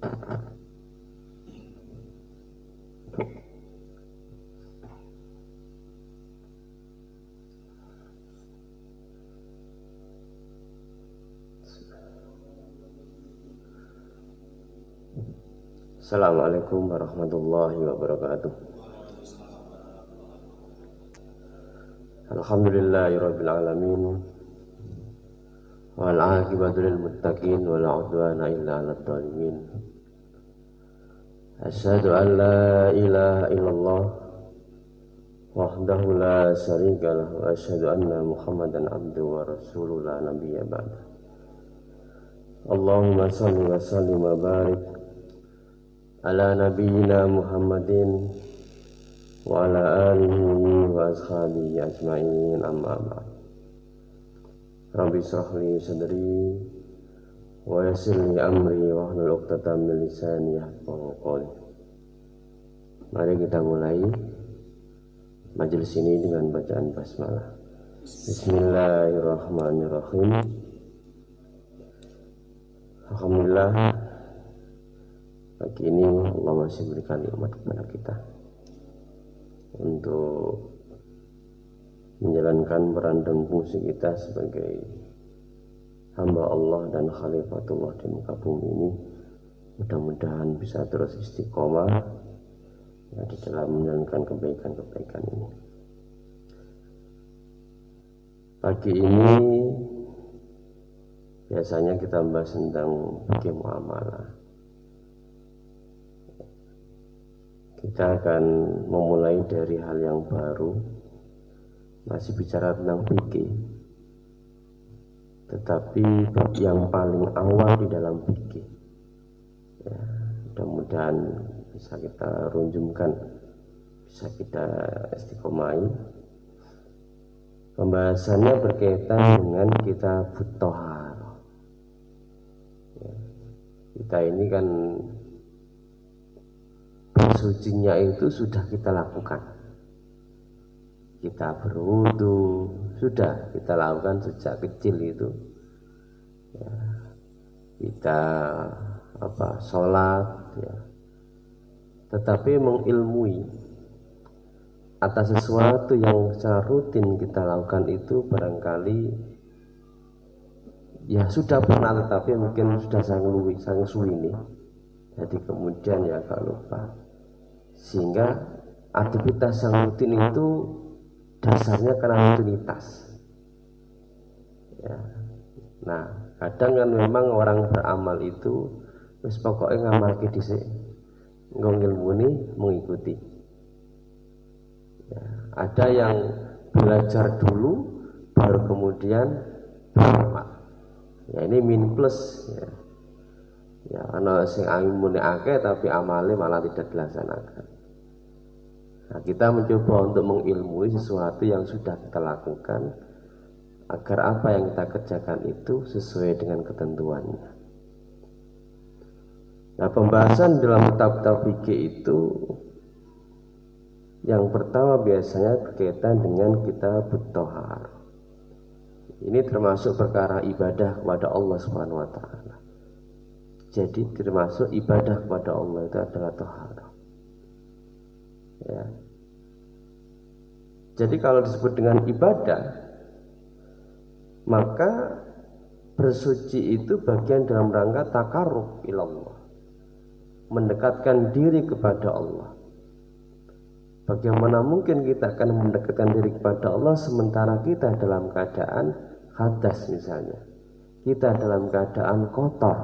Assalamualaikum warahmatullahi wabarakatuh. Alhamdulillahirabbil alamin. Wal 'aqibatu lil muttaqin wa la 'udwana illa 'alal zalimin. Asyhadu an la ilaha illallah wahdahu la syarika lahu wa asyhadu anna Muhammadan abduhu wa rasuluhu la nabiyya ba'da. Allahumma shalli wa sallim wa barik ala nabiyyina Muhammadin wa ala alihi wa ashabihi ajma'in, amma ba'd. Rabbi shrah li sadri wa yassir li amri wa hlul 'uqdatam min lisani yafqahu qawli. Mari kita mulai majelis ini dengan bacaan basmalah. Bismillahirrahmanirrahim. Alhamdulillah, pagi ini Allah masih berikan nikmat kepada kita untuk menjalankan peran dan fungsi kita sebagai hamba Allah dan khalifatullah di muka bumi ini. Mudah-mudahan bisa terus istiqomah ya, di dalam menjalankan kebaikan-kebaikan ini. Pagi ini biasanya kita membahas tentang fikih muamalah. Kita akan memulai dari hal yang baru, masih bicara tentang fikih, tetapi bab yang paling awal di dalam fikih. Ya, mudah-mudahan bisa kita runjumkan, bisa kita istiqomai. Pembahasannya berkaitan dengan kitabut thaharah. Ya, kita ini kan bersucinya itu sudah kita lakukan. Kita berwudu sudah kita lakukan sejak kecil itu. Ya, kita sholat ya. Tetapi mengilmui atas sesuatu yang secara rutin kita lakukan itu barangkali ya sudah pernah, tetapi mungkin sudah sangat suwi nih. Jadi kemudian ya agak lupa. Sehingga aktivitas yang rutin itu dasarnya karena rutinitas. Ya. Nah, kadang kan memang orang beramal itu wis pokoknya ngamalke dhisik, nggo ngilmune mengikuti. Ya, ada yang belajar dulu baru kemudian beramal. Ya, ini min plus ya. Ya, ana sing ilmune akeh tapi amale malah tidak dilaksanakan. Nah, kita mencoba untuk mengilmui sesuatu yang sudah kita lakukan agar apa yang kita kerjakan itu sesuai dengan ketentuannya. Nah, pembahasan dalam kitab-kitab fikih itu yang pertama biasanya berkaitan dengan kitabut thaharah. Ini termasuk perkara ibadah kepada Allah Subhanahu wa taala. Jadi termasuk ibadah kepada Allah itu adalah thaharah. Ya. Jadi kalau disebut dengan ibadah, maka bersuci itu bagian dalam rangka takarrub ilallah, mendekatkan diri kepada Allah. Bagaimana mungkin kita akan mendekatkan diri kepada Allah sementara kita dalam keadaan hadas misalnya, kita dalam keadaan kotor.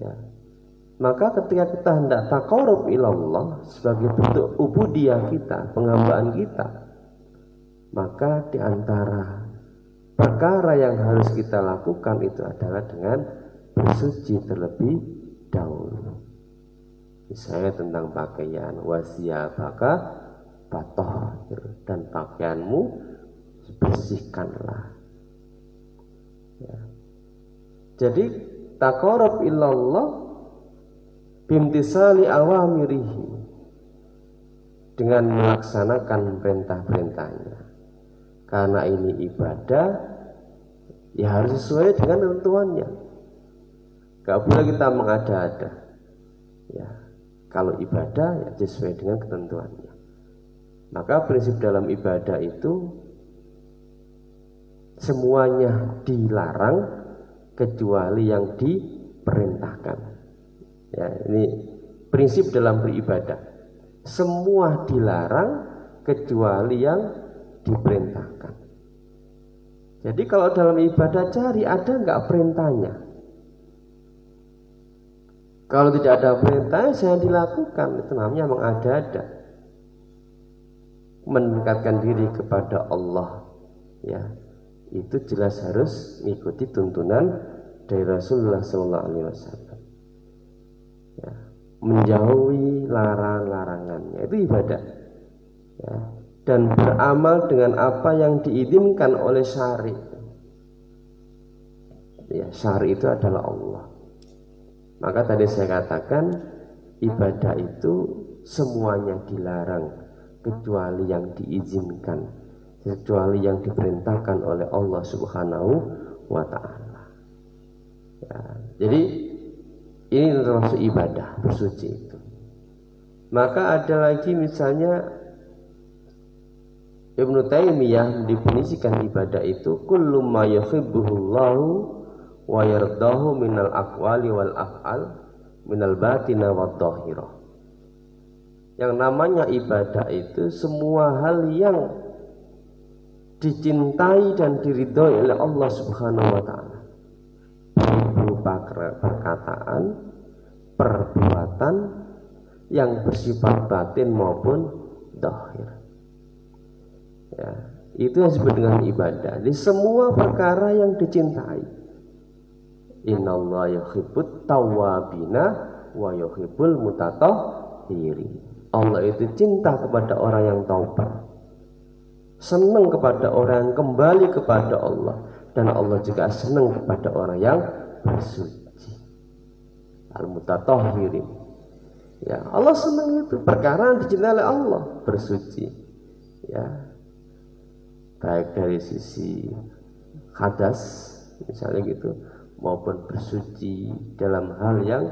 Ya. Maka ketika kita hendak taqarrub ilallah sebagai bentuk ubudiyah kita, penghambaan kita, maka di antara perkara yang harus kita lakukan itu adalah dengan bersuci terlebih dahulu. Misalnya tentang pakaian, wasiyabaka fatahhir, dan pakaianmu bersihkanlah. Ya. Jadi taqarrub ilallah bimtisali awamirihi, dengan melaksanakan perintah-perintahnya. Karena ini ibadah, ya harus sesuai dengan ketentuannya. Gak boleh kita mengada-ada. Ya, kalau ibadah ya sesuai dengan ketentuannya. Maka prinsip dalam ibadah itu semuanya dilarang kecuali yang diperintahkan. Ya, ini prinsip dalam beribadah. Semua dilarang kecuali yang diperintahkan. Jadi kalau dalam ibadah cari ada nggak perintahnya. Kalau tidak ada perintahnya saya dilakukan, itu namanya mengada-ada. Mendekatkan diri kepada Allah, ya itu jelas harus mengikuti tuntunan dari Rasulullah SAW. Ya, menjauhi larangan-larangannya itu ibadah. Ya, dan beramal dengan apa yang diizinkan oleh syari. Ya, syari itu adalah Allah. Maka tadi saya katakan ibadah itu semuanya dilarang kecuali yang diizinkan, kecuali yang diperintahkan oleh Allah Subhanahu wa Ta'ala. Ya, jadi ini termasuk ibadah bersuci itu. Maka ada lagi misalnya Ibnu Taimiyah mendefinisikan ibadah itu kullu ma yuhibbuhullahu wa yardahu minal aqwali wal af'al minal batina wad dhahirah. Yang namanya ibadah itu semua hal yang dicintai dan diridhoi oleh Allah Subhanahu wa Ta'ala, berupa perkataan, perbuatan yang bersifat batin maupun dhahir. Ya, itu yang disebut dengan ibadah. Di semua perkara yang dicintai. Innallaha yuhibbut tawwabina wa yuhibbul mutatahhirin. Allah itu cinta kepada orang yang taubat, senang kepada orang yang kembali kepada Allah, dan Allah juga senang kepada orang yang bersuci. Al-mutatahhirin. Ya, Allah senang itu perkara yang dicintai oleh Allah, bersuci. Ya, baik dari sisi hadas misalnya gitu, maupun bersuci dalam hal yang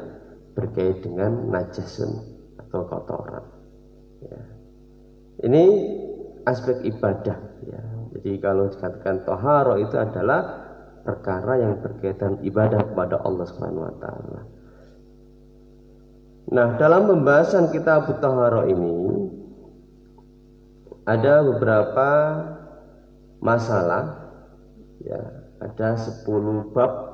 berkait dengan najasun atau kotoran. Ya. Ini aspek ibadah. Ya. Jadi kalau dikatakan toharo itu adalah perkara yang berkaitan ibadah kepada Allah Subhanahu Wa Taala. Nah, dalam pembahasan kitab toharo ini ada beberapa masalah. Ya, ada 10 bab.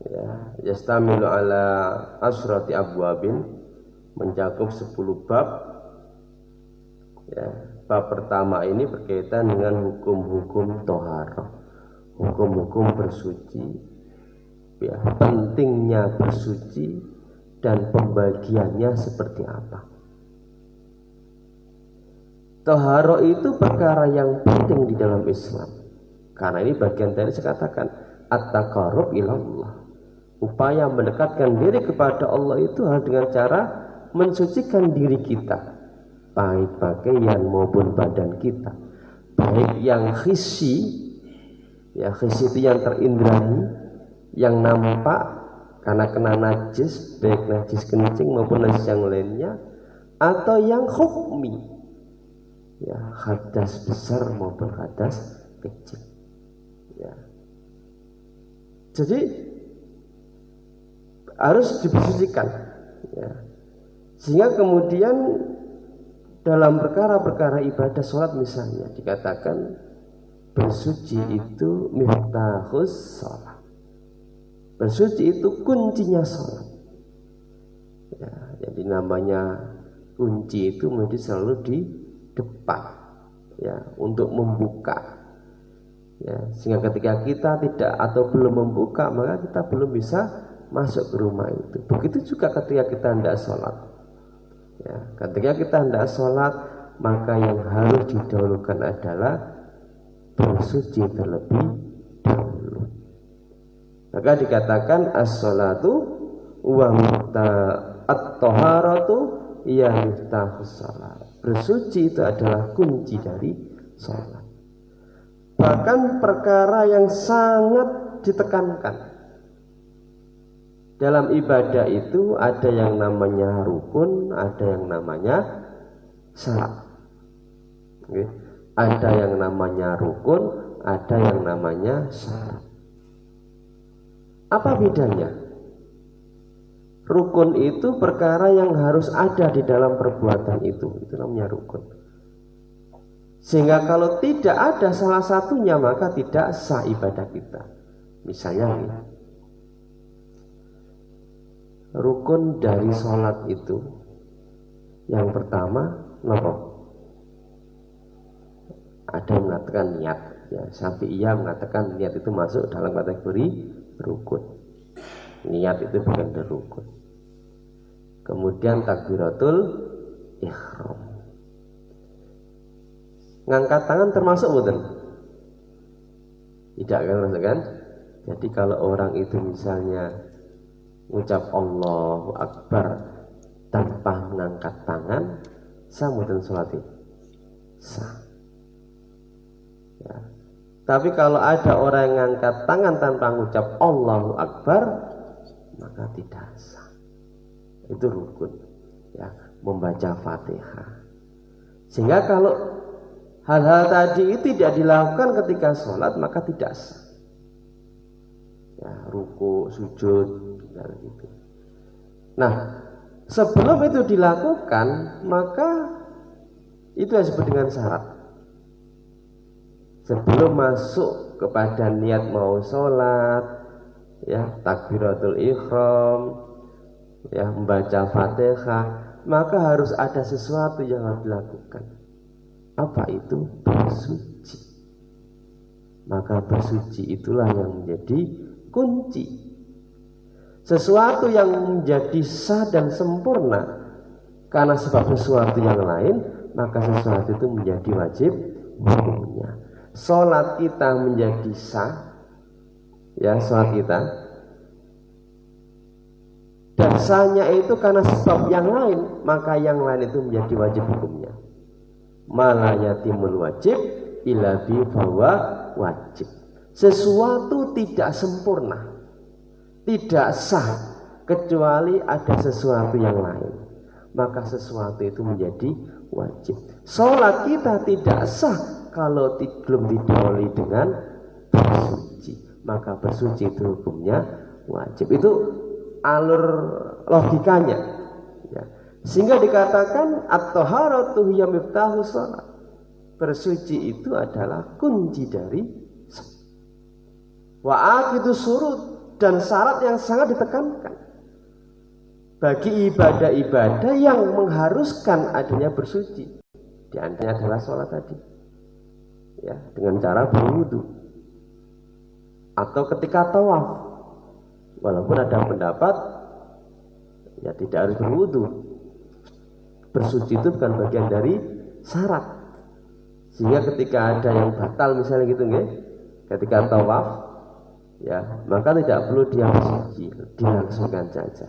Ya, yastamilu ala asrati abwabin, mencakup 10 bab. Ya, bab pertama ini berkaitan dengan hukum-hukum toharoh, hukum-hukum bersuci, ya, pentingnya bersuci dan pembagiannya seperti apa. Toharoh itu perkara yang penting di dalam Islam, karena ini bagian dari saya katakan at-taqarrub ilallah. Upaya mendekatkan diri kepada Allah itu harus dengan cara mensucikan diri kita, baik pakaian maupun badan kita, baik yang khisi, ya khisi itu yang terindrani, yang nampak karena kena najis, baik najis kencing maupun najis yang lainnya, atau yang hukmi, ya hadas besar maupun hadas kecil. Ya. Jadi harus dibersihkan, ya. Sehingga kemudian dalam perkara-perkara ibadah sholat misalnya dikatakan bersuci itu miftahus sholat, bersuci itu kuncinya sholat. Ya, jadi namanya kunci itu mesti selalu di depan, ya, untuk membuka. Ya, sehingga ketika kita tidak atau belum membuka, maka kita belum bisa masuk ke rumah itu. Begitu juga ketika kita hendak sholat. Ya, ketika kita hendak sholat, maka yang harus didahulukan adalah bersuci terlebih dahulu. Maka dikatakan as-sholatu wa at-taharatu ya miftahus sholat. Bersuci itu adalah kunci dari sholat. Bahkan perkara yang sangat ditekankan dalam ibadah itu ada yang namanya rukun, ada yang namanya syarat. Oke. Ada yang namanya rukun, ada yang namanya syarat. Apa bedanya? Rukun itu perkara yang harus ada di dalam perbuatan itu namanya rukun. Sehingga kalau tidak ada salah satunya maka tidak sah ibadah kita. Misalnya ini, rukun dari sholat itu yang pertama nopo? Ada yang mengatakan niat, ya, Syafi'iyah mengatakan niat itu masuk dalam kategori rukun. Niat itu bukan dari rukun. Kemudian takbiratul ihram. Ngangkat tangan termasuk bukan? Tidak kan, termasuk kan? Jadi kalau orang itu misalnya ucap Allahu Akbar tanpa mengangkat tangan, sah bukan sholat itu? Sah. Ya. Tapi kalau ada orang yang ngangkat tangan tanpa mengucap Allahu Akbar, maka tidak sah. Itu rukun, ya, membaca Fatihah. Sehingga kalau hal-hal tadi itu tidak dilakukan ketika sholat maka tidak sah. Ya, ruku, sujud, dan gitu. Nah, sebelum itu dilakukan maka itu yang disebut dengan syarat. Sebelum masuk kepada niat mau sholat, ya, takbiratul ihram, ya, membaca Fatihah, maka harus ada sesuatu yang harus dilakukan. Apa itu? Bersuci. Maka bersuci itulah yang menjadi kunci. Sesuatu yang menjadi sah dan sempurna karena sebab sesuatu yang lain, maka sesuatu itu menjadi wajib hukumnya. Sholat kita menjadi sah, ya, sholat kita, dan sahnya itu karena sebab yang lain, maka yang lain itu menjadi wajib hukumnya. Malayatimul wajib illa bi fahuwa wajib. Sesuatu tidak sempurna, tidak sah kecuali ada sesuatu yang lain, maka sesuatu itu menjadi wajib. Sholat kita tidak sah kalau belum didahului dengan bersuci, maka bersuci itu hukumnya wajib. Itu alur logikanya, ya. Sehingga dikatakan at-taharatu hiya miftahu shalah. Bersuci itu adalah kunci dari wa'aqidu surut, dan syarat yang sangat ditekankan bagi ibadah-ibadah yang mengharuskan adanya bersuci. Di antaranya adalah sholat tadi, ya, dengan cara berwudu atau ketika tawaf. Walaupun ada pendapat ya tidak harus berwudu, bersuci itu bukan bagian dari syarat. Sehingga ketika ada yang batal misalnya gitu nggih, ketika tawaf, ya, maka tidak perlu dia bersuci, dilangsungkan saja.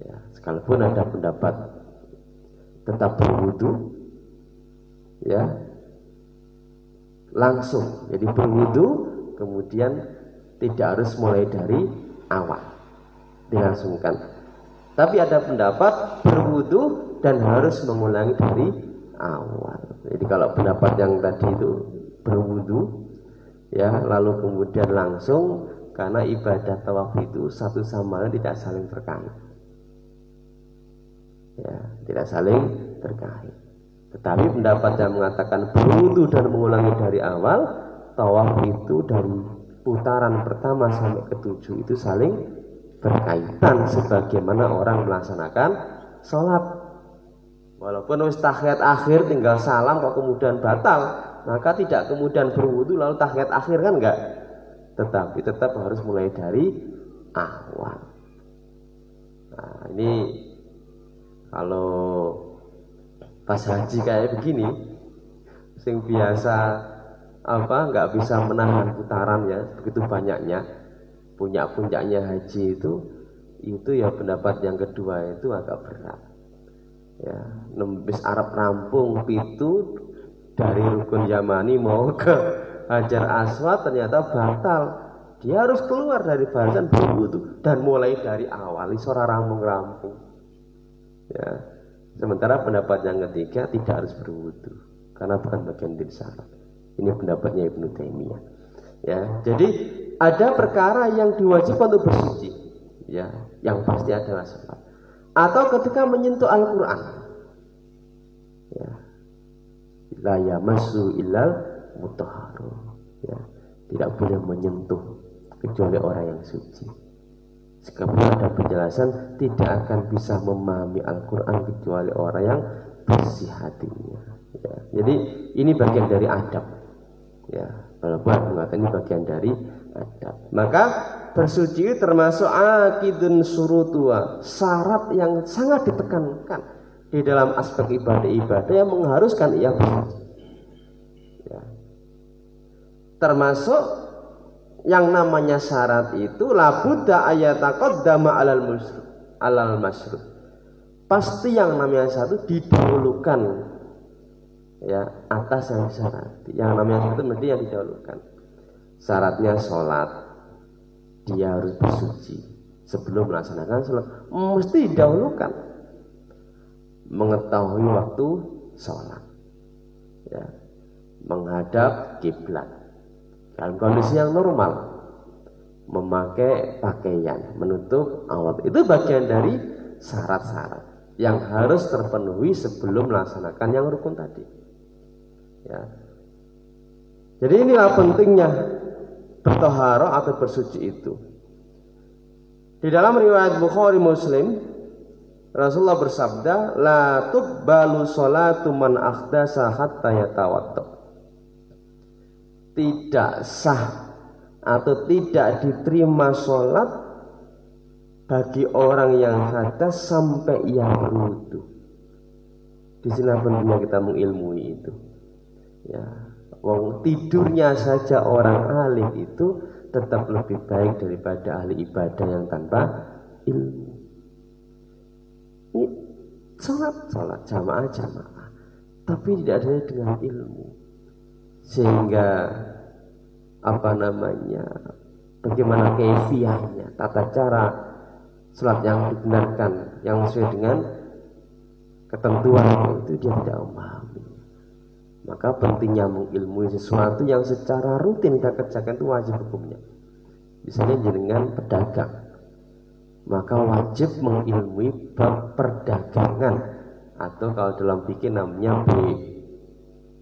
Ya, sekalipun ada pendapat tetap berwudu, ya, langsung. Jadi berwudu kemudian tidak harus mulai dari awal, dilangsungkan. Tapi ada pendapat berwudu dan harus mengulangi dari awal. Jadi kalau pendapat yang tadi itu berwudu, ya, lalu kemudian langsung, karena ibadah tawaf itu satu sama lain tidak saling terkait, ya, tidak saling terkait. Tetapi pendapat yang mengatakan berwudu dan mengulangi dari awal, tawaf itu dari putaran pertama sampai ke-7 itu saling berkaitan sebagaimana orang melaksanakan sholat. Walaupun tahiyat akhir tinggal salam kok kemudian batal, maka tidak kemudian berwudu lalu tahiyat akhir, kan enggak, tetapi tetap harus mulai dari awal. Nah, ini kalau pas haji kayak begini, sing biasa nggak bisa menahan putaran, ya, begitu banyaknya puncaknya haji itu ya pendapat yang kedua itu agak berat, ya. Nembis Arab rampung itu dari Rukun Yamani mau ke Hajar Aswad ternyata batal Dia harus keluar dari barisan berwudu dan mulai dari awal isora rampung-rampung. Ya. Sementara pendapat yang ketiga tidak harus berwudu karena bukan bagian dari syarat. Ini pendapatnya Ibnu Taimiyah. Ya, jadi ada perkara yang diwajibkan untuk bersuci, ya, yang pasti adalah sholat. Atau ketika menyentuh Al-Quran, ya, la yamassu illal mutahharun, ya, tidak boleh menyentuh kecuali orang yang suci. Sekarang ada penjelasan tidak akan bisa memahami Al-Quran kecuali orang yang bersih hatinya. Ya, jadi ini bagian dari adab. Ya, walaupun mengatakan ini bagian dari adab. Maka bersuci termasuk akidun surutua, syarat yang sangat ditekankan di dalam aspek ibadah-ibadah yang mengharuskan ia bersuci. Ya. Termasuk yang namanya syarat itu labudda ayataqaddama alal masyrut. Pasti yang namanya satu didahulukan, ya, atas yang syarat. Yang namanya satu mesti yang didahulukan. Syaratnya sholat, dia harus bersuci sebelum melaksanakan sholat, mesti didahulukan. Mengetahui waktu sholat, ya, menghadap kiblat dalam kondisi yang normal, memakai pakaian menutup aurat, itu bagian dari syarat-syarat yang harus terpenuhi sebelum melaksanakan yang rukun tadi. Ya. Jadi inilah pentingnya bertoharoh atau bersuci itu. Di dalam riwayat Bukhari Muslim, Rasulullah bersabda, la tuqbalu sholatu man akhdasa hatta yatawadda. Tidak sah atau tidak diterima sholat bagi orang yang hadas sampai ia berwudu. Di sini pentingnya kita mengilmui itu. Ya, wong tidurnya saja orang alim itu tetap lebih baik daripada ahli ibadah yang tanpa ilmu. Ini sholat jamaah, tapi tidak ada dengan ilmu, sehingga bagaimana kefiahnya, tata cara sholat yang dibenarkan, yang sesuai dengan ketentuan itu dia tidak memahami. Maka pentingnya mengilmui sesuatu yang secara rutin kita kerjakan itu wajib hukumnya. Misalnya jenengan pedagang, maka wajib mengilmui bab perdagangan, atau kalau dalam fikih namanya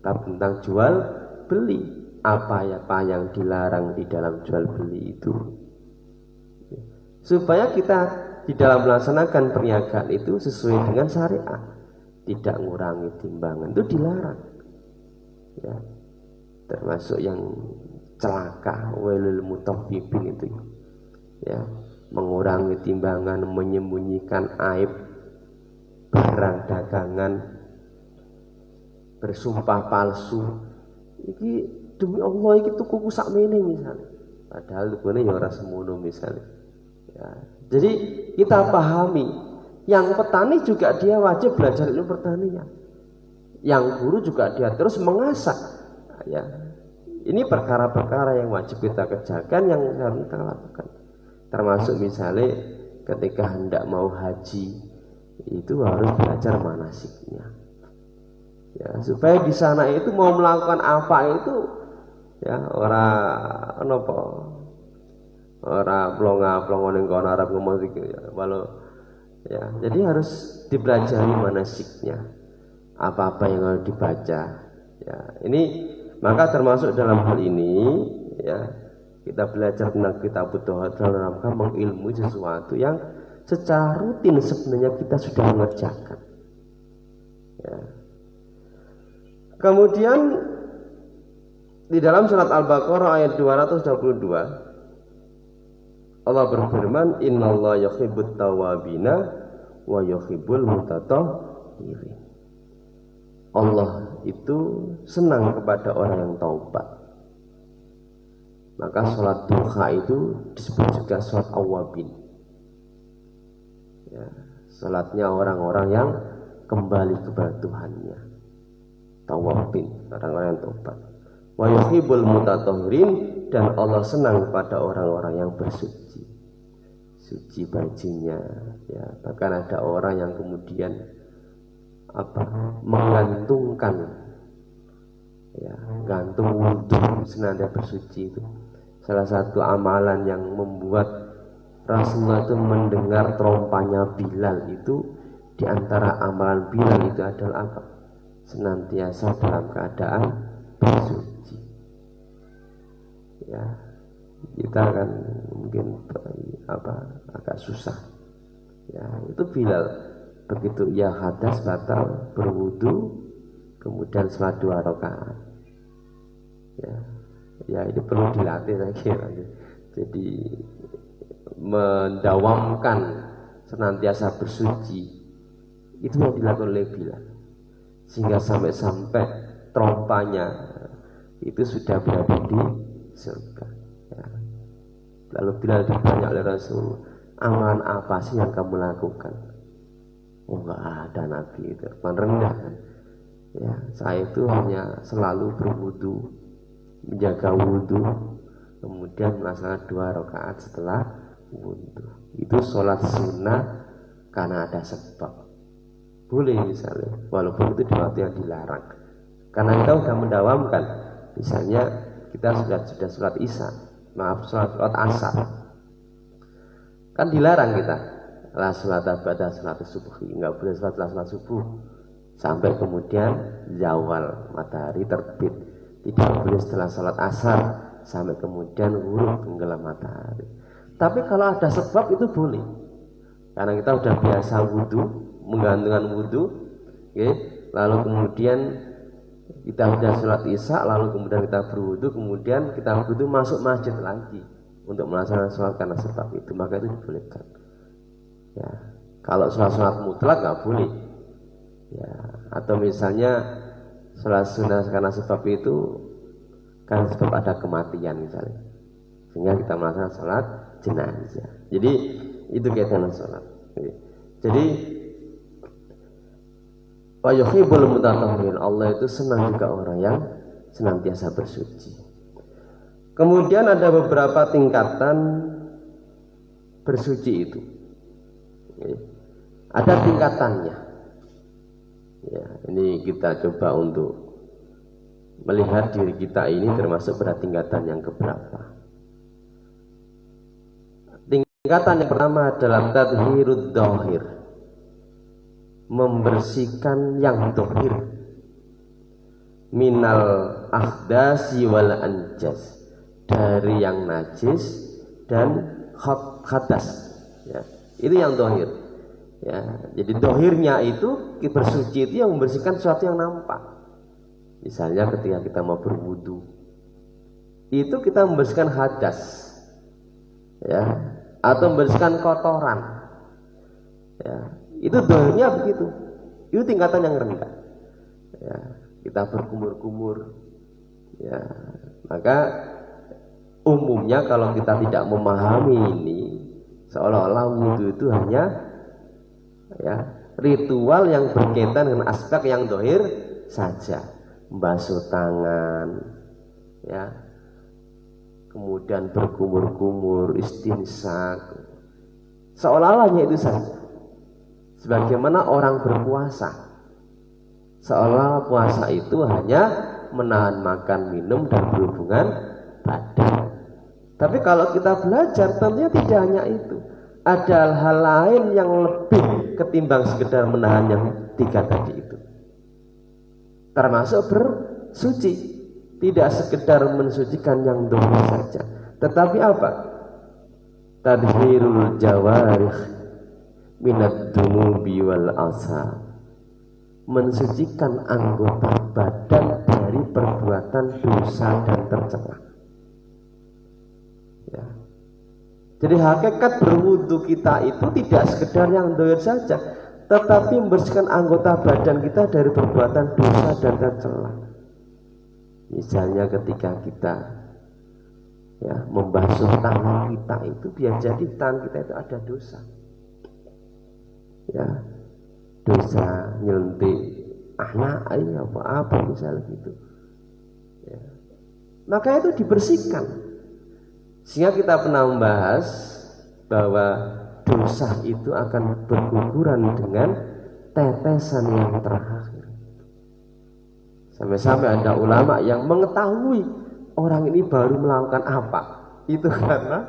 bab tentang jual beli. Apa yang dilarang di dalam jual beli itu, supaya kita di dalam melaksanakan perniagaan itu sesuai dengan syariat, tidak mengurangi timbangan, itu dilarang. Ya, termasuk yang celaka, wailul mutaffifin itu, ya, mengurangi timbangan, menyembunyikan aib barang dagangan, bersumpah palsu. Iki demi Allah iki tuku sak mene misalnya, padahal tukune ya ora semono misalnya. Ya, jadi kita pahami, yang petani juga dia wajib belajar ilmu pertanian, yang guru juga dia terus mengasah. Ya, ini perkara-perkara yang wajib kita kerjakan, yang harus kita lakukan. Termasuk misalnya ketika hendak mau haji, itu harus belajar manasiknya. Ya, supaya di sana itu mau melakukan apa itu, ya, orang plonga ning kono Arab ngomong iki, ya, walau, ya, jadi harus dipelajari manasiknya, apa-apa yang harus dibaca. Ya, ini maka termasuk dalam hal ini, ya, kita belajar tentang kitab Tauhid dalam rangka mengilmui sesuatu yang secara rutin sebenarnya kita sudah mengerjakan. Ya. Kemudian di dalam surat Al-Baqarah ayat 222 Allah berfirman, innallaha yuhibbut tawwabina wa yuhibbul mutatahhirin. Allah itu senang kepada orang yang taubat. Maka sholat duha itu disebut juga sholat awabin. Ya, sholatnya orang-orang yang kembali kepada Tuhannya. Tawabin, orang-orang yang taubat. Wa yuhibbul mutatahhirin, dan Allah senang pada orang-orang yang bersuci, suci bajunya, ya. Bahkan ada orang yang kemudian menggantungkan, ya, gantung wudhu senantiasa bersuci. Itu salah satu amalan yang membuat Rasulullah itu mendengar trompanya Bilal. Itu di antara amalan Bilal itu adalah apa? Senantiasa dalam keadaan bersuci. Ya, kita akan mungkin agak susah. Ya, itu Bilal begitu ia hadas batal berwudu, kemudian salat 2 rakaat. Ya, ini perlu dilatih lagi. Jadi mendawamkan senantiasa bersuci itu yang dilakukan oleh Bilal, sehingga sampai trompanya itu sudah berada di surga. Ya. Lalu Bilal ditanya oleh Rasul, amalan apa sih yang kamu lakukan? Oh, enggak ada Nabi, itu rendah kan? Ya, saya itu hanya selalu berwudu, menjaga wudu, kemudian melaksanakan 2 rakaat setelah wudu. Itu sholat sunnah karena ada sebab. Boleh misalnya, walaupun itu di waktu yang dilarang. Karena kita sudah mendawamkan, misalnya kita sudah sholat isya, sholat asar, kan dilarang kita la sholat ba'da sholat subuh, nggak boleh sholat subuh sampai kemudian zawal matahari terbit, tidak boleh setelah sholat asar sampai kemudian ghurub tenggelam matahari. Tapi kalau ada sebab itu boleh, karena kita sudah biasa wudu, menggantungkan wudu, okay? Lalu kemudian kita sudah sholat isya, lalu kemudian kita berwudu, kemudian kita wudu masuk masjid lagi untuk melaksanakan sholat karena sebab itu, maka itu dibolehkan. Ya, kalau sholat mutlak nggak boleh. Ya, atau misalnya sholat sunnah karena sebab itu kan sebab ada kematian misalnya, sehingga kita melaksanakan sholat jenazah. Jadi itu kaitan sholat. Jadi wa yuhibbul mutatahhirin, Allah itu senang juga orang yang senantiasa bersuci. Kemudian ada beberapa tingkatan bersuci itu. Ada tingkatannya. Ya, ini kita coba untuk melihat diri kita ini termasuk pada tingkatan yang keberapa. Tingkatan yang pertama adalah tadhhirud dhahir, membersihkan yang dhahir, minal akhdasi wal anjas, dari yang najis dan khadas. Ya, itu yang dhahir. Ya, jadi dhahirnya itu bersuci itu yang membersihkan sesuatu yang nampak. Misalnya ketika kita mau berwudu, itu kita membersihkan hadas, ya, atau membersihkan kotoran. Ya, itu dhahirnya begitu. Itu tingkatan yang rendah. Ya, kita berkumur-kumur. Ya, maka umumnya kalau kita tidak memahami ini, seolah-olah wudu itu hanya ritual yang berkaitan dengan aspek yang dhahir saja, membasuh tangan, ya, kemudian berkumur-kumur, istinsak, seolah-olahnya itu saja. Sebagaimana orang berpuasa, seolah puasa itu hanya menahan makan, minum, dan berhubungan badan. Tapi kalau kita belajar, tentunya tidak hanya itu. Ada hal lain yang lebih ketimbang sekedar menahan yang 3 tadi itu. Termasuk bersuci, tidak sekedar mensucikan yang dhahir saja, tetapi apa? Tadhhirul jawarih minad dunubi wal asa, mensucikan anggota badan dari perbuatan dosa dan tercela. Ya. Jadi hakikat berwudu kita itu tidak sekedar yang dhahir saja, tetapi membersihkan anggota badan kita dari perbuatan dosa dan tercela. Misalnya ketika kita membasuh tangan kita itu, biar jadi tangan kita itu ada dosa. Ya, dosa nyelentik anak apa misalnya gitu. Ya. Maka itu dibersihkan. Sehingga kita pernah membahas bahwa dosa itu akan berguguran dengan tetesan yang terakhir. Sampai-sampai ada ulama yang mengetahui orang ini baru melakukan apa. Itu karena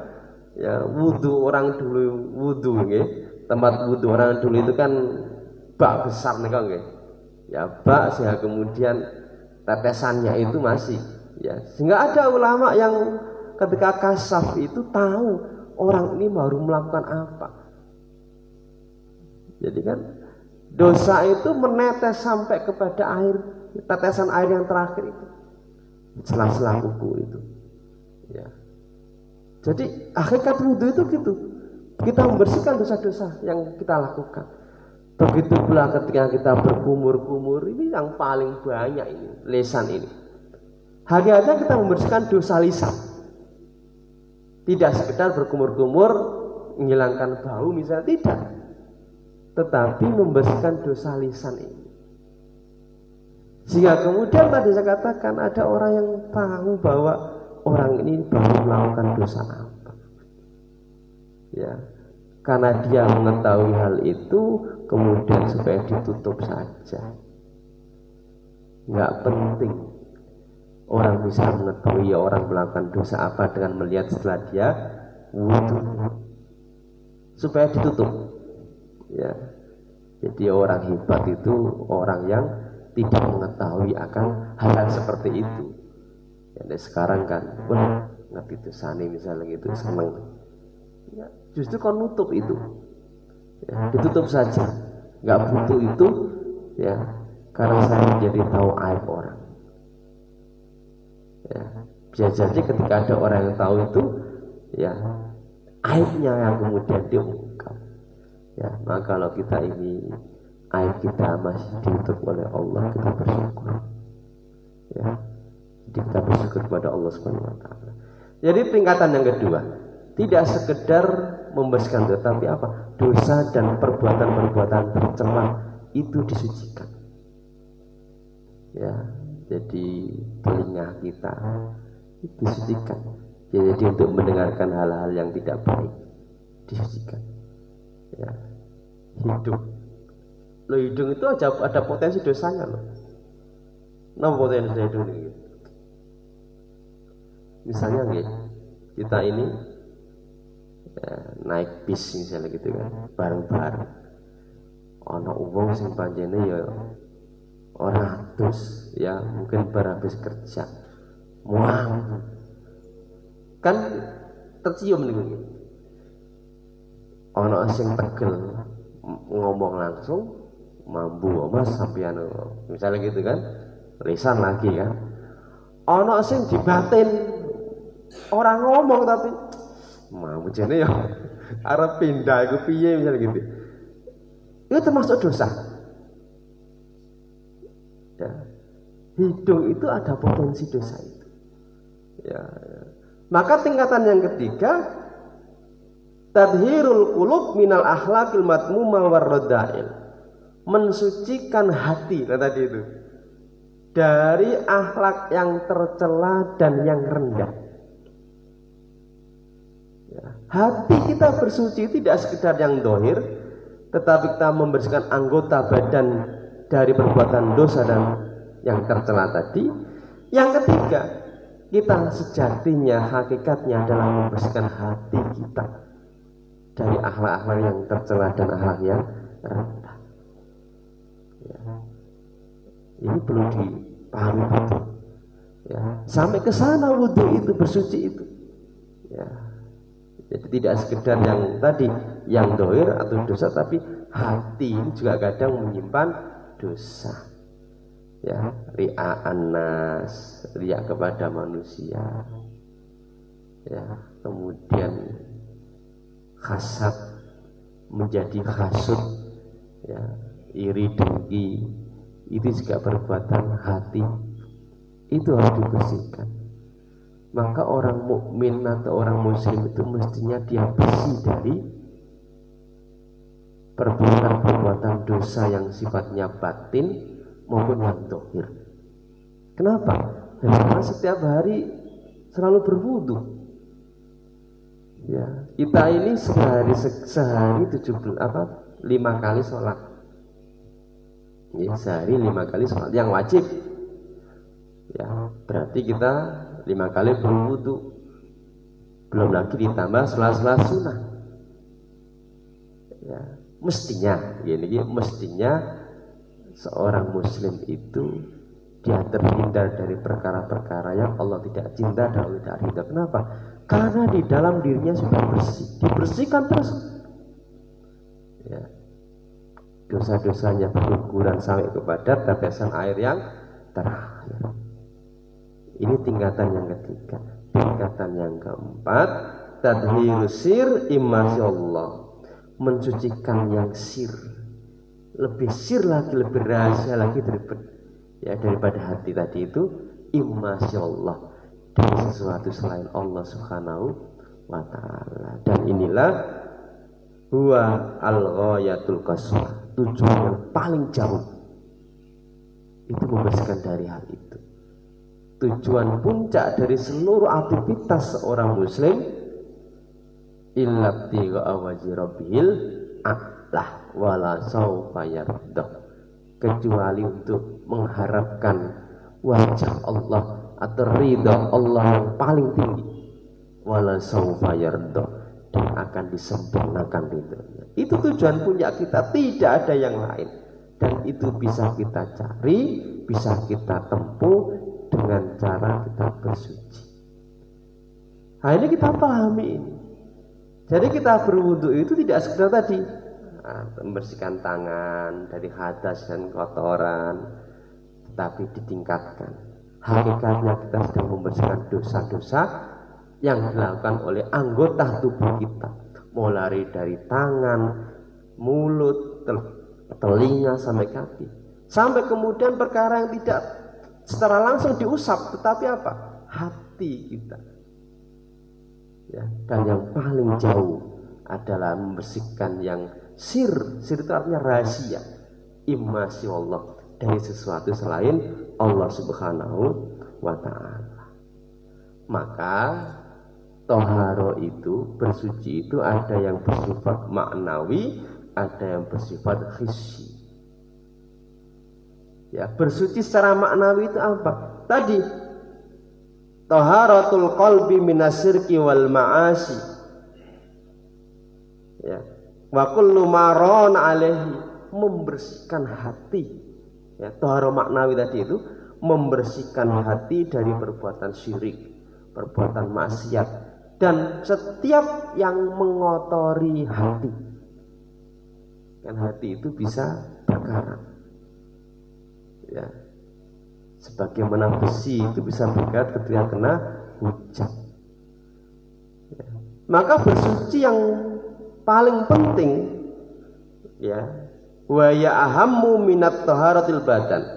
ya wudhu orang dulu, wudhu ya. Tempat wudhu orang dulu itu kan bak besar nih kan ya, bak, sehingga kemudian tetesannya itu masih ya, sehingga ada ulama yang ketika kasaf itu tahu orang ini baru melakukan apa. Jadi kan dosa itu menetes sampai kepada air, tetesan air yang terakhir itu, sela-sela kuku itu ya. Jadi hakikat wudhu itu gitu, kita membersihkan dosa-dosa yang kita lakukan. Begitu pula ketika kita berkumur-kumur, ini yang paling banyak ini, lisan ini. Hakikatnya kita membersihkan dosa lisan. Tidak sekedar berkumur-kumur menghilangkan bau misalnya, tidak. Tetapi membersihkan dosa lisan ini. Sehingga kemudian tadi saya katakan ada orang yang tahu bahwa orang ini baru melakukan dosa apa. Ya. Karena dia mengetahui hal itu, kemudian supaya ditutup saja. Nggak penting orang bisa mengetahui orang melakukan dosa apa dengan melihat setelah dia wudhu, supaya ditutup ya. Jadi orang hebat itu orang yang tidak mengetahui akan hal-hal seperti itu ya. Sekarang kan ngerti dosane misalnya gitu, seneng ya, justru kau nutup itu ya, ditutup saja, nggak butuh itu ya, karena saya menjadi tahu aib orang ya. Bisa jadi ketika ada orang yang tahu itu ya, aibnya yang kemudian diungkap ya. Maka kalau kita ini aib kita masih ditutup oleh Allah, kita bersyukur ya. Jadi kita bersyukur kepada Allah Subhanahu wa taala. Jadi tingkatan yang kedua, tidak sekedar membersihkan, tetapi apa? Dosa dan perbuatan-perbuatan tercela itu disucikan. Ya, jadi telinga kita itu disucikan. Ya, jadi untuk mendengarkan hal-hal yang tidak baik disucikan. Ya, hidung. Loh, hidung itu ada potensi dosanya loh. Nah, potensi hidung ini. Misalnya kita ini ya, naik bis misalnya gitu kan, bareng-bareng ana wong sing panjene ya ora atus ya, mungkin baru habis kerja muang kan tercium nih, ana sing tegel ngomong langsung mambu mas sampeyan misalnya gitu kan, lisan lagi kan, ana sing dibatin orang ngomong tapi mau jane ya arep pindah iku piye misalnya gitu. Itu termasuk dosa. Ya. Hidung itu ada potensi dosa itu. Ya. Maka tingkatan yang ketiga, tadhirul qulub minal akhlaqil madmumah warrada'il. Mensucikan hati, nah tadi itu, dari akhlak yang tercela dan yang rendah. Hati kita bersuci tidak sekedar yang dohir, tetapi kita membersihkan anggota badan dari perbuatan dosa dan yang tercela tadi. Yang ketiga, kita sejatinya, hakikatnya adalah membersihkan hati kita dari akhlak-akhlak yang tercela dan akhlak yang rendah ya. Ini perlu dipahami betul ya. Sampai ke sana wudhu itu, bersuci itu ya. Jadi tidak sekedar yang tadi yang dohir atau dosa, tapi hati juga kadang menyimpan dosa ya. Ria'an nas, riak kepada manusia ya. Kemudian hasad menjadi hasud ya, iri dengki, itu juga perbuatan hati, itu harus dibersihkan. Maka orang mukmin atau orang muslim itu mestinya dia bersih dari perbuatan-perbuatan dosa yang sifatnya batin maupun yang dohir. Kenapa? Karena setiap hari selalu berwudu Ya, kita ini sehari 5 kali sholat. Ya, sehari 5 kali sholat yang wajib. Ya, berarti kita 5 kali berwudu. Belum lagi ditambah sela-sela sunnah. Ya, mestinya seorang muslim itu dia terhindar dari perkara-perkara yang Allah tidak cinta dan Allah tidak ridha. Kenapa? Karena di dalam dirinya sudah bersih, dibersihkan terus. Ya. Dosa-dosanya berguguran sampai kepada tetesan air yang terakhir. Ini tingkatan yang ketiga. Tingkatan yang keempat, tadhhirus sir immasyaallah, mensucikan yang sir, lebih sir lagi, lebih rahasia lagi daripada hati tadi itu, immasyaallah, dari sesuatu selain Allah Subhanahu wa taala. Dan inilah huwa al-ghayatul qaswah, tujuan yang paling jauh itu membersihkan dari hal itu. Tujuan puncak dari seluruh aktivitas seorang muslim illa ibtigha'a wajhi rabbil a'lah wala sawfa yardah, kecuali untuk mengharapkan wajah Allah atau ridha Allah yang paling tinggi, wala sawfa yardah, dan akan disempurnakan ridhonya. Itu tujuan puncak kita, tidak ada yang lain. Dan itu bisa kita cari, bisa kita tempuh dengan cara kita bersuci. Nah, ini kita pahami ini. Jadi kita berwudu itu tidak sekedar tadi membersihkan tangan dari hadas dan kotoran, tetapi ditingkatkan. Hakikatnya kita sedang membersihkan dosa-dosa yang dilakukan oleh anggota tubuh kita, mulai dari tangan, mulut, telinga sampai kaki, sampai kemudian perkara yang tidak secara langsung diusap, tetapi apa? Hati kita. Ya, dan yang paling jauh adalah membersihkan yang sir. Sir itu artinya rahasia, immasyaallah, dari sesuatu selain Allah Subhanahu wa ta'ala. Maka toharo itu, bersuci itu ada yang bersifat maknawi, ada yang bersifat hissi. Ya, bersuci secara maknawi itu apa? Tadi taharatul qalbi minasyirki wal ma'asi. Ya, wa kullu maron alaihi, membersihkan hati. Ya, tahara maknawi tadi itu membersihkan hati dari perbuatan syirik, perbuatan maksiat, dan setiap yang mengotori hati. Kan hati itu bisa berkarat. Ya, sebagaimana besi itu bisa berkarat ketika kena hujan. Ya. Maka bersuci yang paling penting, ya, wa ya ahammu minat taharatil badan.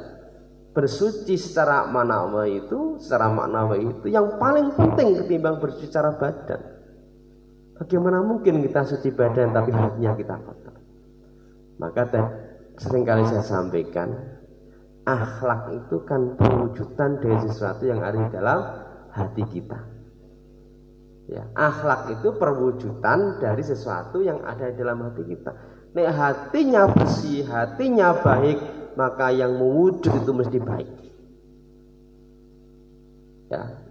Bersuci secara maknawi itu, yang paling penting ketimbang bersuci secara badan. Bagaimana mungkin kita suci badan tapi hatinya kita kotor? Maka seringkali saya sampaikan, akhlak itu kan perwujudan dari sesuatu yang ada di dalam hati kita. Ya, akhlak itu perwujudan dari sesuatu yang ada di dalam hati kita. Nek hatinya bersih, hatinya baik, maka yang mewujud itu mesti baik. Ya,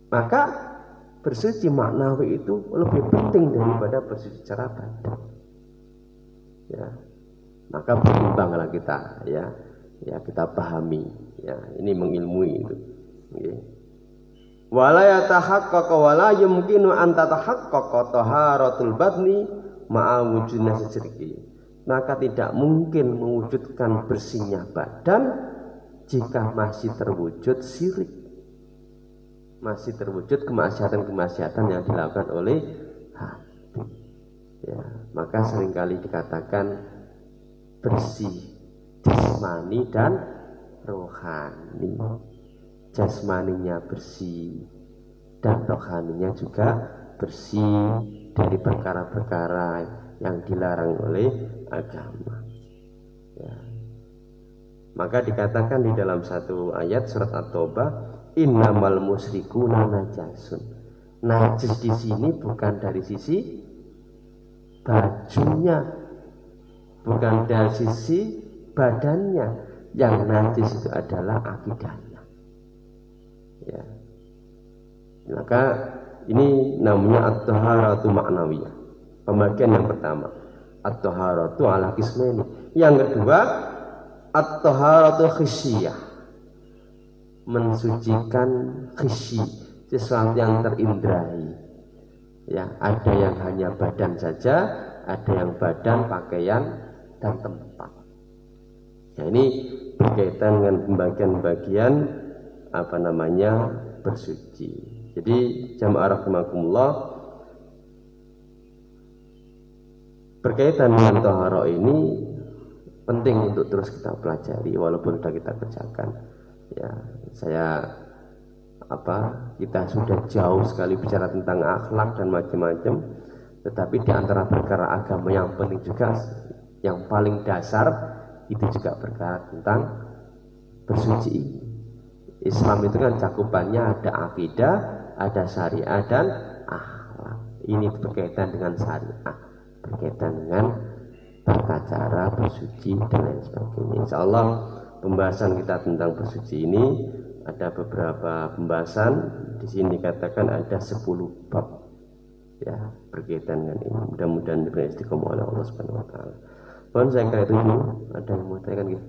maka bersuci maknawi itu lebih penting daripada bersuci secara badan. Ya, maka berimbanglah kita, ya. Ya, kita pahami, ya, ini mengilmui itu. Okay. Wala yatahaqqaqu wala yumkinu an tatahaqqaqa taharatul badni ma'a wujudna syirki. Maka tidak mungkin mewujudkan bersihnya badan jika masih terwujud syirik, masih terwujud kemaksiatan-kemaksiatan yang dilakukan oleh hati. Ya, maka seringkali dikatakan bersih jasmani dan rohani. Jasmaninya bersih dan rohaninya juga bersih dari perkara-perkara yang dilarang oleh agama. Ya. Maka dikatakan di dalam satu ayat surat At-Taubah, innamal musyrikuna najasun. najis di sini bukan dari sisi bajunya, bukan dari sisi badannya. Yang najis itu adalah akidahnya. Ya. Maka ini namanya at-taharatu ma'nawiyah. Pembagian yang pertama, at-taharatu ala qismaini. Yang kedua, at-taharatu khisiyah. Mensucikan khisyi, sesuatu yang terindrahi. Ya, ada yang hanya badan saja, ada yang badan, pakaian, dan tempat. Ya, ini berkaitan dengan pembagian-pembagian bersuci. Jadi jamaah rahimakumullah, berkaitan dengan taharah ini penting untuk terus kita pelajari walaupun sudah kita kerjakan. Ya, kita sudah jauh sekali bicara tentang akhlak dan macam-macam, tetapi di antara perkara agama yang penting juga, yang paling dasar itu juga perkara tentang bersuci. Islam itu kan cakupannya ada akidah, ada syariah dan akhlak. Ini berkaitan dengan syariah, berkaitan dengan tata cara bersuci dan lain sebagainya. Insya Allah pembahasan kita tentang bersuci ini ada beberapa pembahasan. Di sini dikatakan ada 10 bab ya berkaitan dengan ini. Mudah-mudahan diberi istiqomah oleh Allah Subhanahu wa taala. Mohon saya kira itu dulu. Ada yang mau tanyakan gitu?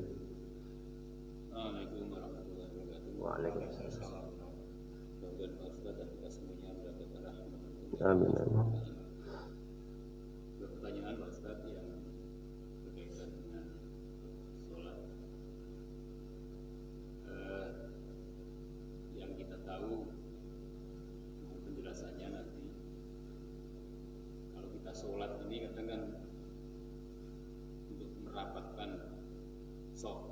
Assalamualaikum warahmatullahi wabarakatuh. Waalaikumsalam. Amin. Amin. Pertanyaan Pak Ustaz yang berkaitan dengan sholat. Yang kita tahu penjelasannya nanti, kalau kita sholat ini kadang kan untuk merapatkan sholat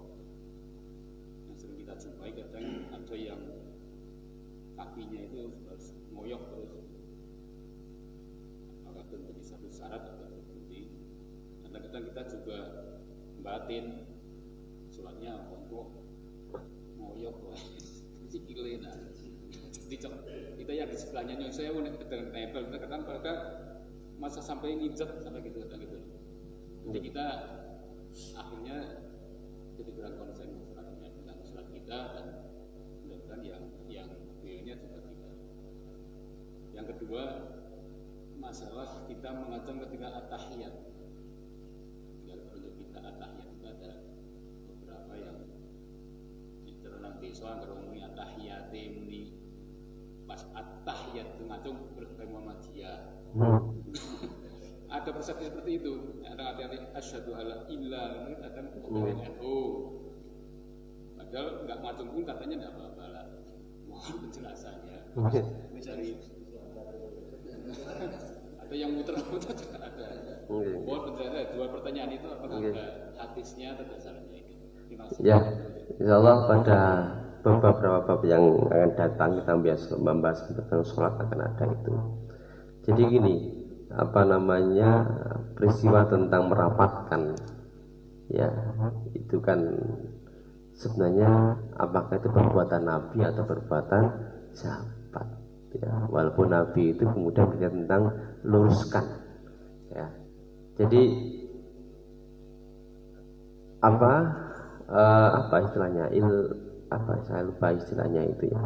yang sering kita jumpai, kadang ada yang kakinya itu harus ngoyok terus. Apakah itu menjadi satu syarat atau berhenti? Kadang-kadang kita juga batin sholatnya untuk ngoyok sikile. Nah, kita yang di sebelahnya yang saya dengan tempel, kadang mereka masa sampai nginjek sampai gitu. Jadi kita akhirnya jadi kurang konsen dengan sholat kita, dan mudah-mudahan yang beliaunya juga tidak. Yang kedua, masalah kita mengancam ketika at-tahiyat. Kalau untuk kita at-tahiyat itu ada beberapa yang diterang desa ngerungi at-tahiyat ini pas at-tahiyat itu ngacung berkata Muhammadiyah. Ada persepsi seperti itu. Ada hati-hati asyhadu alla ilaha illallah, ada NU. Padahal enggak ngacung pun katanya enggak apa-apa lah. Mohon penjelasannya. Mencari atau yang muter-muter juga ada. Mohon penjelasan. Dua pertanyaan itu apakah ada hadisnya atau dasarnya itu? Terima kasih. Ya, insyaallah pada beberapa bab yang akan datang kita biasa membahas tentang sholat akan ada itu. Jadi gini, peristiwa tentang merapatkan, ya itu kan sebenarnya apakah itu perbuatan Nabi atau perbuatan sahabat, ya, walaupun Nabi itu kemudian berkata tentang luruskan, ya. Jadi apa istilahnya, saya lupa istilahnya itu, ya.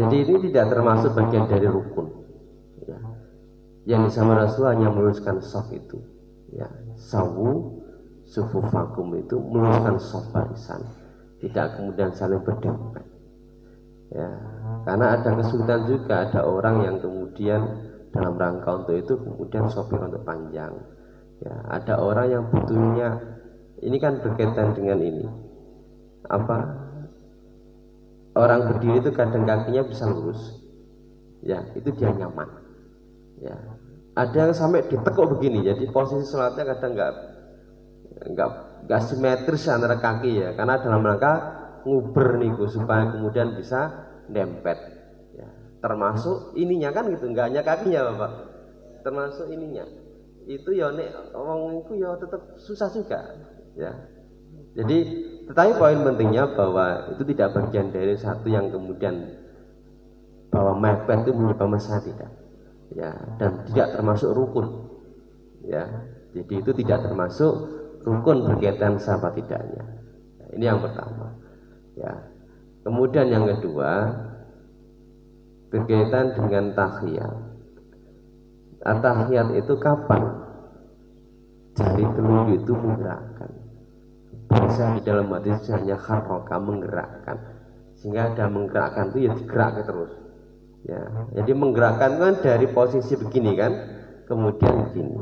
Jadi ini tidak termasuk bagian dari rukun, ya. Yang disama Rasul hanya meluruskan shaf itu, ya, sawu sufufakum itu meluruskan shaf barisan, tidak kemudian saling berdempet, ya. Karena ada kesulitan juga, ada orang yang kemudian dalam rangka untuk itu kemudian sopir untuk panjang, ya. Ada orang yang butuhnya, ini kan berkaitan dengan ini, orang berdiri itu kadang kakinya bisa lurus, ya, itu dia nyaman, ya. Ada yang sampai ditekuk begini, jadi posisi sholatnya kadang nggak simetris antara kaki, ya, karena dalam rangka nguber niku supaya kemudian bisa dempet, ya. Termasuk ininya kan gitu, nggak hanya kakinya Bapak, termasuk ininya itu ya nek wong iku ya tetap susah juga, ya. Jadi tetapi poin pentingnya bahwa itu tidak bagian dari satu yang kemudian bahwa mepet itu menyebabkan masalah, tidak. Ya, dan tidak termasuk rukun. Ya, jadi itu tidak termasuk rukun berkaitan sama tidaknya. Nah, ini yang pertama. Ya. Kemudian yang kedua berkaitan dengan tahiyat. Tahiyat itu kapan jari telunjuk itu menggerakkan? Bahasa di dalam hadis hanya harroka, menggerakkan. Sehingga ada menggerakkan itu ya digerakkan terus. Ya, jadi menggerakkan kan dari posisi begini kan, kemudian begini.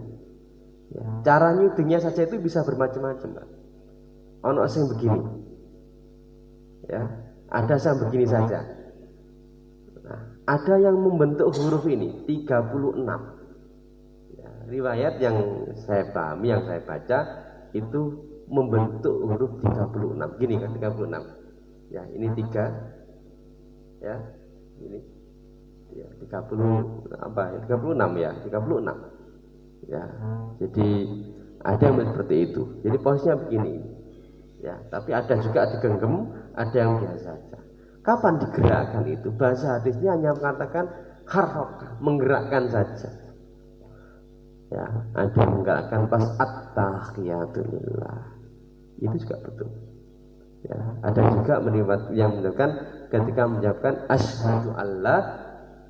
Ya, cara nyudingnya saja itu bisa bermacam-macam. Ono sing begini. Ya, ada yang begini saja. Nah, ada yang membentuk huruf ini 36. Ya, riwayat yang saya pahami, yang saya baca itu membentuk huruf 36. Gini kan 36. Ya, ini 3. Ya, ini. Ya, 30 apa? 36 ya, 36. Ya, jadi ada yang seperti itu. Jadi posisinya begini. Ya, tapi ada juga digenggam, ada yang biasa saja. Kapan digerakkan itu? Bahasa hadisnya hanya mengatakan harokah, menggerakkan saja. Ya, ada yang menggerakkan pas at-tahiyatulillah. Itu juga betul. Ya, ada juga yang menunjukkan ketika mengucapkan asyhadu alla,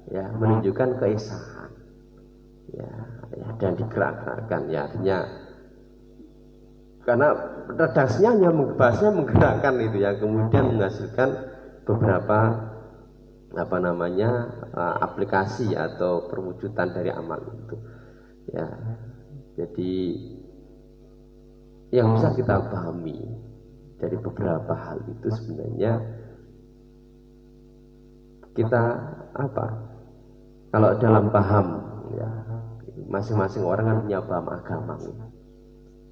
ya, menunjukkan keesahan. Ya, dan digerakkan, ya, artinya karena redaksinya hanya bahasanya menggerakkan itu ya, kemudian menghasilkan beberapa aplikasi atau perwujudan dari amal itu. Ya, jadi yang bisa kita pahami dari beberapa hal itu sebenarnya kita kalau dalam paham, ya, masing-masing orang kan punya paham agama,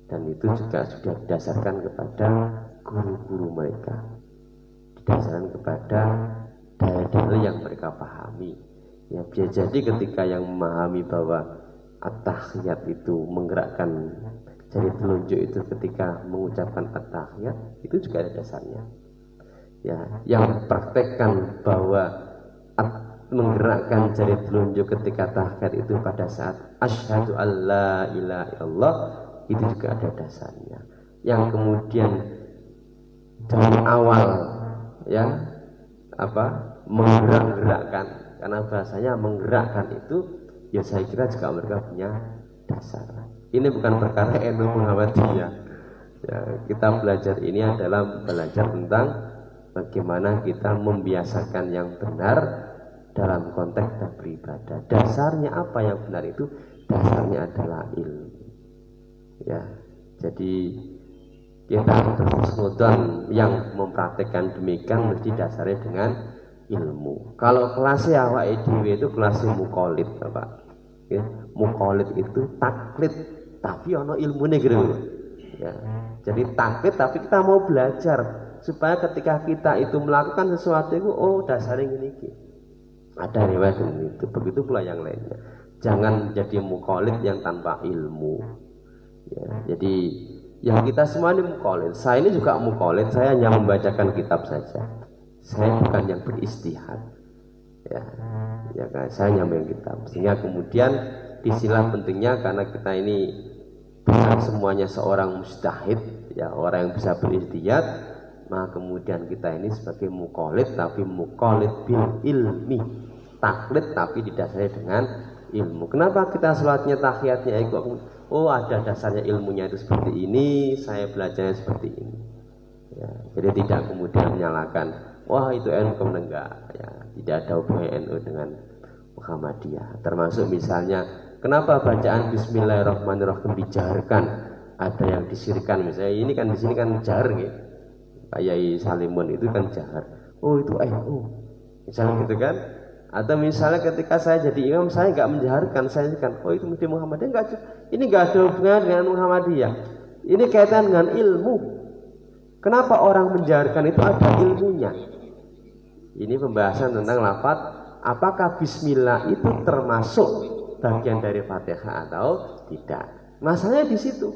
dan itu juga sudah didasarkan kepada guru-guru mereka, didasarkan kepada dalil yang mereka pahami. Ya, bisa jadi ketika yang memahami bahwa at-tahiyat itu menggerakkan jari telunjuk itu ketika mengucapkan at-tahiyat, itu juga ada dasarnya. Ya, yang praktekkan bahwa menggerakkan jari telunjuk ketika tahiyat itu pada saat asyhadu alla ilaha illallah, itu juga ada dasarnya. Yang kemudian dari awal ya menggerakkan, karena bahasanya menggerakkan itu ya saya kira juga mereka punya dasar. Ini bukan perkara NU Muhammadiyah. Ya, kita belajar ini adalah belajar tentang bagaimana kita membiasakan yang benar dalam konteks beribadah. Dasarnya apa yang benar itu? Dasarnya adalah ilmu. Ya, jadi kita berhusnudzon yang mempraktekkan demikian mesti dasarnya dengan ilmu. Kalau kelasnya awake dhewe itu kelasnya muqallid, Bapak. Ya, muqallid itu taklid tapi ono ilmune gitu. Ya. Jadi taklid tapi kita mau belajar supaya ketika kita itu melakukan sesuatu itu dasarnya gini. Ada riwayat itu, begitu pula yang lainnya. Jangan jadi muqallid yang tanpa ilmu. Ya, jadi yang kita semua ini muqallid. Saya ini juga muqallid, saya hanya membacakan kitab saja. Saya bukan yang beristihad. Ya kan, saya hanya membaca kitab. Sehingga kemudian disilah pentingnya karena kita ini bukan semuanya seorang mujtahid, ya, orang yang bisa beristihad. Maka kemudian kita ini sebagai muqallid tapi muqallid bil ilmi, taklid tapi didasari dengan ilmu. Kenapa kita sholatnya tahiyatnya ada dasarnya ilmunya itu seperti ini, saya belajarnya seperti ini. Ya, jadi tidak kemudian menyalahkan, wah itu NU enggak, ya, tidak ada hubungannya NU dengan Muhammadiyah. Termasuk misalnya kenapa bacaan Bismillahirrahmanirrahim dijaharkan, ada yang disirikan misalnya, ini kan di sini kan jahar gitu. Kayak Salimun itu kan jahar. Itu misalnya gitu kan. Atau misalnya ketika saya jadi imam, saya nggak menjaharkan, saya kan, itu mesti Muhammadiyah. Enggak, ini nggak ada hubungan dengan Muhammadiyah. Ini kaitan dengan ilmu. Kenapa orang menjaharkan itu ada ilmunya? Ini pembahasan tentang lafaz apakah Bismillah itu termasuk bagian dari Fatihah atau tidak. Masalahnya di situ.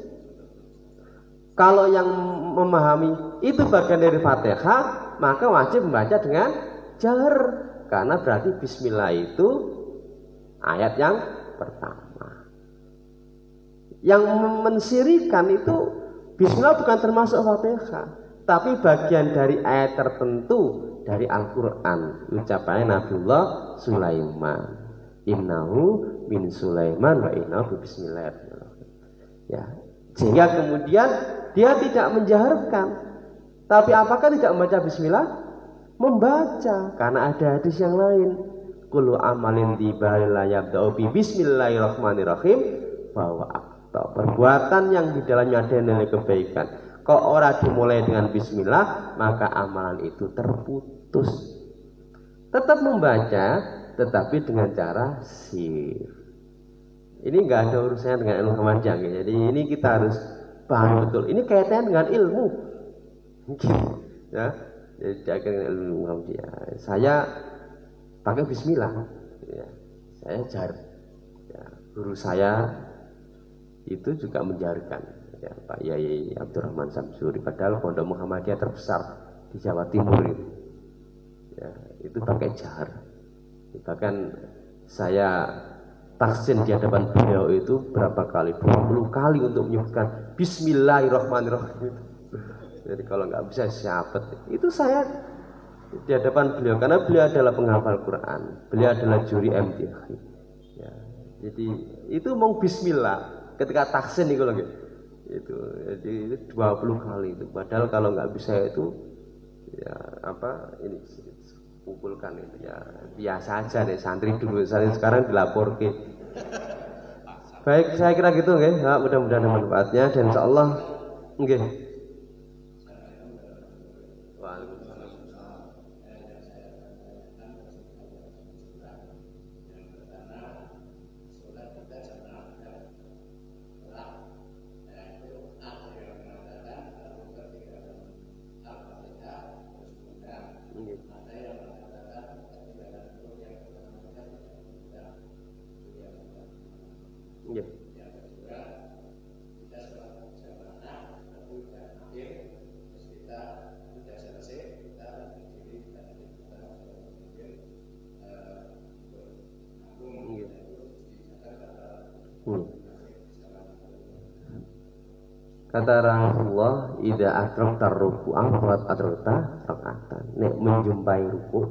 Kalau yang memahami itu bagian dari Fatihah, maka wajib membaca dengan jahar. Karena berarti bismillah itu ayat yang pertama. Yang mensirikan itu bismillah bukan termasuk Fatihah, tapi bagian dari ayat tertentu dari Al-Quran. Ucapannya Nabiullah Sulaiman, innahu min Sulaiman wa innahu bismillah. Ya, sehingga kemudian dia tidak menjaharkan. Tapi apakah tidak membaca bismillah? Membaca, karena ada hadis yang lain. Kullu amalin dibari la yabda'u bi bismillahirrahmanirrahim bahwa perbuatan yang di dalamnya ada nilai kebaikan, kok orang dimulai dengan bismillah, maka amalan itu terputus. Tetap membaca, tetapi dengan cara sir. Ini nggak ada urusannya dengan ilmu Muhammadiyah. Jadi ini kita harus paham betul. Ini kaitannya dengan ilmu. Ya, jadi dengan ilmu Muhammadiyah. Saya pakai bismillah. Ya, saya jar. Ya, guru saya itu juga menjarkan, ya, Pak Yai Abdurrahman Samsuri, padahal pondok Muhammadiyah terbesar di Jawa Timur itu, ya, itu pakai jahar. Bahkan saya taksin di hadapan beliau itu berapa kali, 20 kali untuk menyebutkan Bismillahirrahmanirrahim. Jadi kalau nggak bisa siapet. Itu saya di hadapan beliau, karena beliau adalah penghafal Quran, beliau adalah juri MTQ. Ya, jadi itu mau Bismillah ketika taksin itu lagi itu, jadi itu 20 kali itu. Padahal kalau nggak bisa itu ya apa ini kumpulkan itu ya biasa aja deh, santri dulu, sekarang dilapor ke. Baik, saya kira gitu nggih. Ya, mudah-mudahan manfaatnya dan insyaallah nggih. Kata Rasulullah, idza adrakta ruku'an faqad adrakta raka'atan. Nek menjumpai ruku,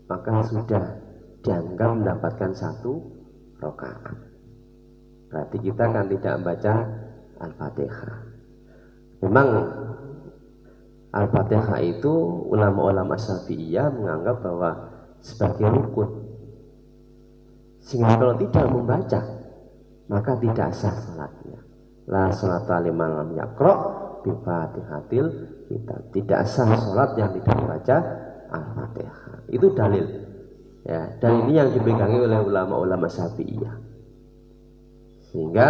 maka sudah dianggap mendapatkan satu rakaat. Berarti kita kan tidak membaca Al-Fatihah. Memang Al-Fatihah itu ulama-ulama Syafi'iyah menganggap bahwa sebagai rukun. Sehingga kalau tidak membaca, maka tidak sah salatnya. La sholata liman lam yaqra bi Fatihatil kitab. Tidak sah salat yang tidak membaca Al-Fatihah. Itu dalil. Ya, dan ini yang dipegangi oleh ulama-ulama Syafi'iyah. Sehingga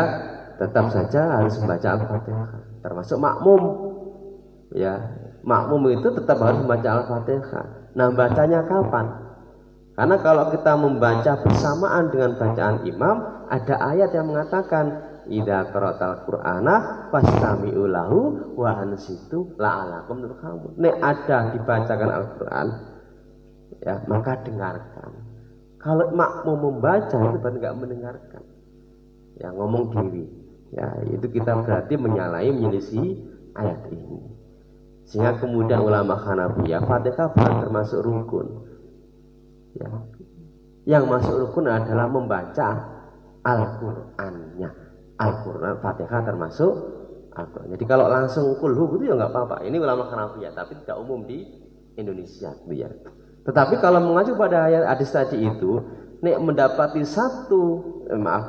tetap saja harus membaca Al-Fatihah, termasuk makmum. Ya, makmum itu tetap harus membaca Al-Fatihah. Nah, bacanya kapan? Karena kalau kita membaca bersamaan dengan bacaan imam, ada ayat yang mengatakan idza qara'tal qur'ana fastami'u lahu wa ansitu la'alakum turhamun. Nek ada dibacakan Al-Qur'an, ya, maka dengarkan. Kalau makmum membaca itu berarti enggak mendengarkan. Ya, ngomong diri. Ya, itu kita berarti menyelisih ayat ini. Sehingga kemudian ulama Hanafiyah, Fatihah bukan termasuk rukun. Ya. Yang masuk rukun adalah membaca Al-Qur'annya. Al-Quran, Fatihah termasuk Al-Quran. Jadi kalau langsung kulhu itu ya nggak apa-apa. Ini ulama Hanafiyah, tapi tidak umum di Indonesia, ya. Tetapi kalau mengacu pada ayat hadis tadi itu, nek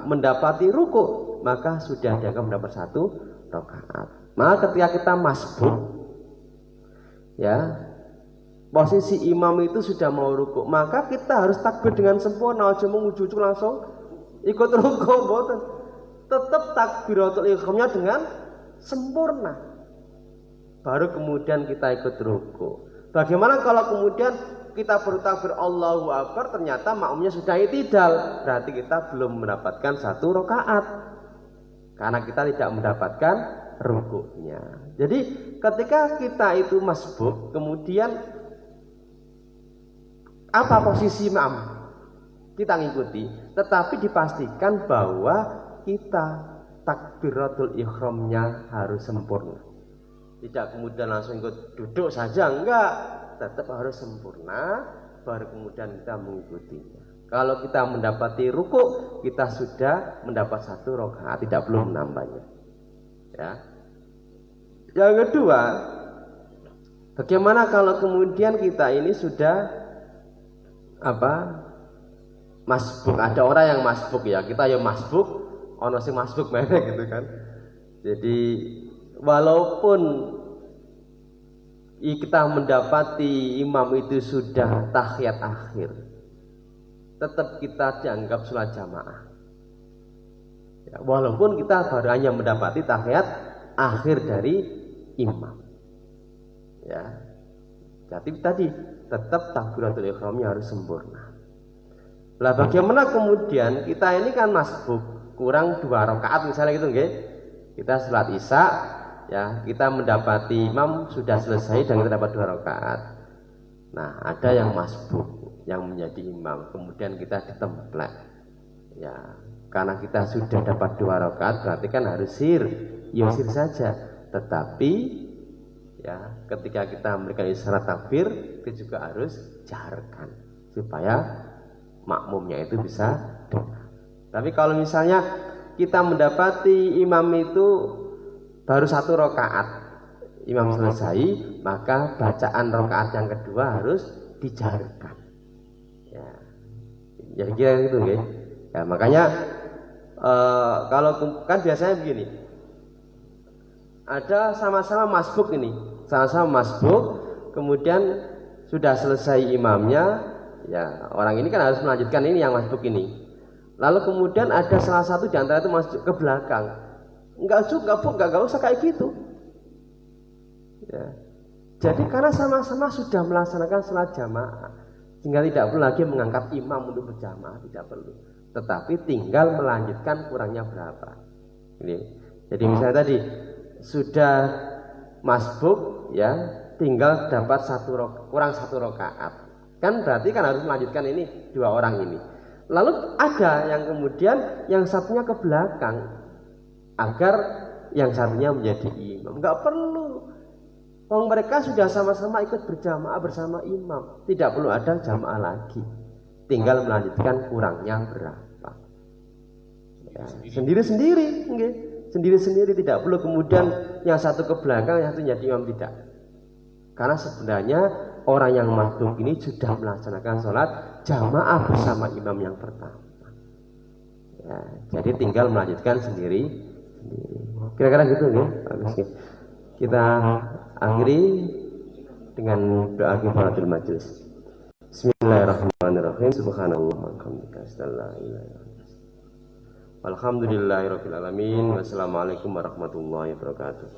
mendapati ruku, maka sudah dianggap mendapat satu rakaat. Maka ketika kita masbuk, ya, posisi imam itu sudah mau ruku, maka kita harus takbir dengan sempurna, aja mengujuk langsung ikut ruku, boten. Tetap takbiratul ihramnya dengan sempurna. Baru kemudian kita ikut ruku. Bagaimana kalau kemudian kita bertakbir Allahu Akbar, ternyata makmumnya sudah i'tidal, berarti kita belum mendapatkan satu rakaat. Karena kita tidak mendapatkan rukunya. Jadi ketika kita itu masbuk, kemudian apa posisi imam, kita ngikuti, tetapi dipastikan bahwa kita takbiratul ihramnya harus sempurna. Tidak kemudian langsung ikut duduk saja, enggak, tetap harus sempurna, baru kemudian kita mengikutinya. Kalau kita mendapati ruku, kita sudah mendapat 1 rakaat, tidak perlu menambahnya. Ya. Yang kedua, bagaimana kalau kemudian kita ini sudah masbuk? Ada orang yang masbuk ya, kita ya masbuk, ono sing masbuk mana gitu kan. Jadi walaupun kita mendapati imam itu sudah tahiyat akhir, tetap kita dianggap sholat jamaah. Ya, walaupun kita baru hanya mendapati tahiyat akhir dari imam. Ya, jadi tadi tetap takbiratul ihramnya harus sempurna. Lah bagaimana kemudian kita ini kan masbuk, kurang 2 rakaat misalnya gitu nggih. Kita sholat isya, ya, kita mendapati imam sudah selesai dan kita dapat 2 rakaat. Nah, ada yang masbuk yang menjadi imam, kemudian kita ditemplek. Ya, karena kita sudah dapat 2 rakaat berarti kan harus sir saja. Tetapi ya, ketika kita memberikan isyarat takbir, itu juga harus jaharkan supaya makmumnya itu bisa dengar. Tapi kalau misalnya kita mendapati imam itu baru 1 rakaat, imam selesai, maka bacaan rakaat yang kedua harus dijaharkan. Ya, jadi kira gitu ya. Ya makanya kalau kan biasanya begini, ada sama-sama masbuk ini, sama-sama masbuk, kemudian sudah selesai imamnya, ya orang ini kan harus melanjutkan ini yang masbuk ini. Lalu kemudian ada salah satu di antara itu masuk ke belakang, enggak usah kayak gitu. Ya. Jadi karena sama-sama sudah melaksanakan sholat jamaah, sehingga tidak perlu lagi mengangkat imam untuk berjamaah, tidak perlu. Tetapi tinggal melanjutkan kurangnya berapa. Ini. Jadi misalnya tadi sudah masbuk, ya, tinggal dapat kurang 1 rakaat. Kan berarti kan harus melanjutkan ini 2 orang ini. Lalu ada yang kemudian yang satunya ke belakang agar yang satunya menjadi imam. Enggak perlu. Mereka sudah sama-sama ikut berjamaah bersama imam. Tidak perlu ada jamaah lagi. Tinggal melanjutkan kurangnya berapa. Ya, sendiri-sendiri, okay. Sendiri-sendiri, tidak perlu kemudian yang satu ke belakang, yang satu jadi imam, tidak. Karena sebenarnya orang yang masbuk ini sudah melaksanakan sholat jamaah bersama imam yang pertama. Ya, jadi tinggal melanjutkan sendiri. Kira-kira gitu ya. Kita akhiri dengan doa kifaratul majelis. Bismillahirrahmanirrahim. Subhanallah walhamdulillah. Alhamdulillahirabbil alamin. Wassalamualaikum warahmatullahi wabarakatuh.